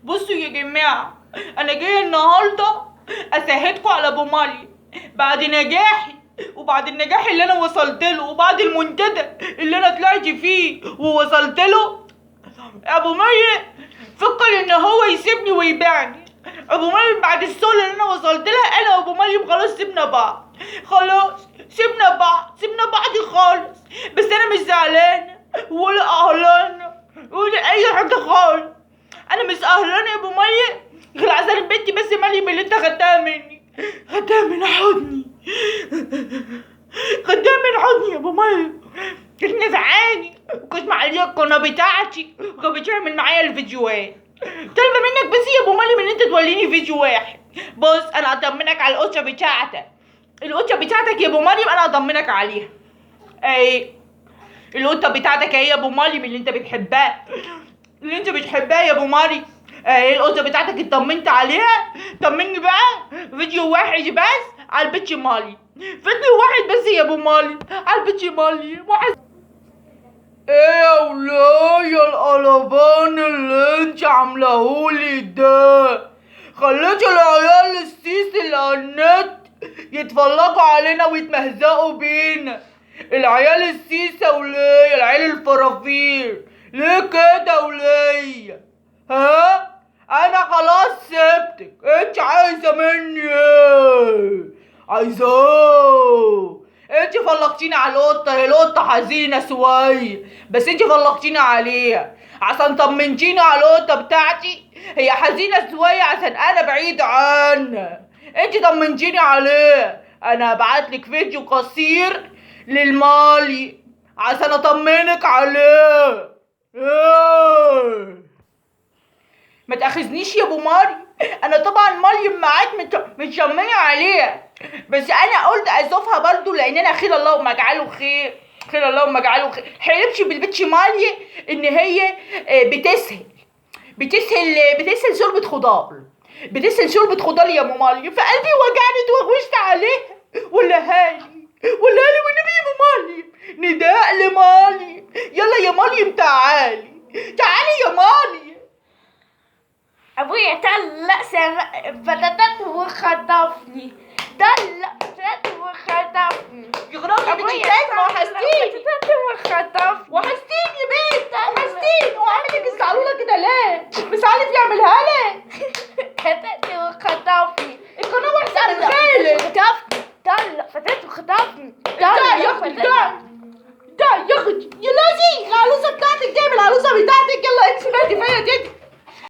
بصوا يا جماعة، أنا جاية النهاردة أسهدكوا على أبو مالي بعد نجاحي وبعد النجاح اللي أنا وصلت له وبعد المنتدى اللي أنا طلعت فيه ووصلت له. أبو مالي فكر إن هو يسيبني ويبيعني. أبو مالي بعد السهولة اللي أنا وصلت لها أنا وأبو مالي خلاص سيبنا بعض، خلاص سيبنا بعض خالص. بس أنا مش زعلانة ولا قهرانة ولا أي حاجة خالص. انا مش قهرانه يا ابو ميه غير عشان بنتي بس مريم اللي انت خدتها مني، خدتها من حضني يا ابو ميه. كانت نزعاني وكانت معليه القناه بتاعتي وكانت بتعمل معايا الفيديوهات. طالبه منك بس يا ابو مالي ان انت توليني فيديو واحد. بص انا هطمنك على القطه بتاعتك يا ابو مريم، انا هطمنك عليها. ايه القطه بتاعتك اهي يا ابو مريم اللي انت بتحبها يا ابو ماري. ايه القطه بتاعتك اطمنت عليها؟ طمني بقى فيديو واحد بس على البيتش مالي، فيديو واحد بس يا ابو مالي على البيتش مالي واحد. ايه يا ولايه القلبان اللي انت عاملاهولي ده؟ خليت العيال السيس اللي على النت يتفرجوا علينا ويتمهزقوا بينا. العيال السيسة وليه العيال الفرافير ليه كده وليه؟ ها انا خلاص سبتك، انت عايزه مني ايه؟ عايزاه؟ انت فلقتيني على القطه، هي القطه حزينه شويه بس انت فلقتيني عليها عشان طمنتيني على القطه بتاعتي. هي حزينه شويه عشان انا بعيد عنها، انت طمنتيني عليها. انا هبعتلك فيديو قصير للمالي عشان اطمنك عليه. ما تاخذنيش يا ابو ماري، انا طبعا مريم معاك متشمنه عليها، بس انا قلت اشوفها برضو لان انا خير اللهم اجعله خير، حلمش بالبتش مالي ان هي بتسهل شوربة خضار يا ام مالي، فقلبي وجعني اتوغوشت عليها. ولا هالي والنبي يا ام مالي نداء لمالي، يلا يا مريم تعالي يا مالي. ابويا طلق فتاتات وخطفني، طلق فتاتات وخطفني يا خرابي يا بنتي ازاي؟ ما وحشتيني وخطفني يا بنت وحشتيني وعامل لك الزعلوله كده ليه؟ مش عارف يعملها